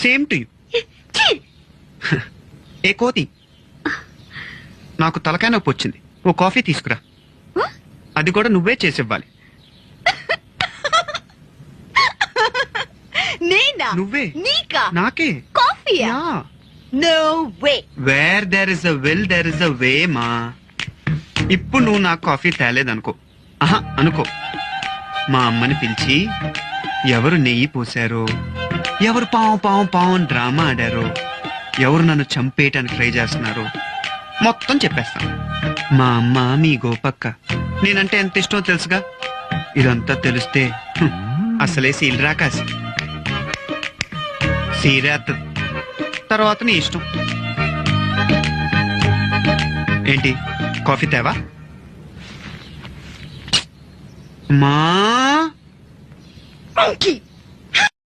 Same to you. ఏ కోతి, నాకు తలకాయ నొప్పి వచ్చింది, ఓ కాఫీ తీసుకురా. అది కూడా నువ్వే చేసివ్వాలి. నేనా? నువ్వే. నీకా? నాకే. కాఫీయా? No way. Where there is a will there is a way మా. ఇప్పుడు నువ్వు నాకు కాఫీ తేలేదనుకో, ఆహా అనుకో, మా అమ్మని పిలిచి ఎవరు నెయ్యి పోసారో, ఎవరు పావు పావు పావు అని డ్రామా ఆడారో, ఎవరు నన్ను చంపేయటానికి ట్రై చేస్తున్నారో మొత్తం చెప్పేస్తాను. మా అమ్మ మీ గోపక్క, నేనంటే ఎంత ఇష్టమో తెలుసుగా. ఇదంతా తెలిస్తే అసలే సీల్ రాకాసి సీరేత్తది. తర్వాత నీ ఇష్టం. ఏంటి, కాఫీ తేవా? మా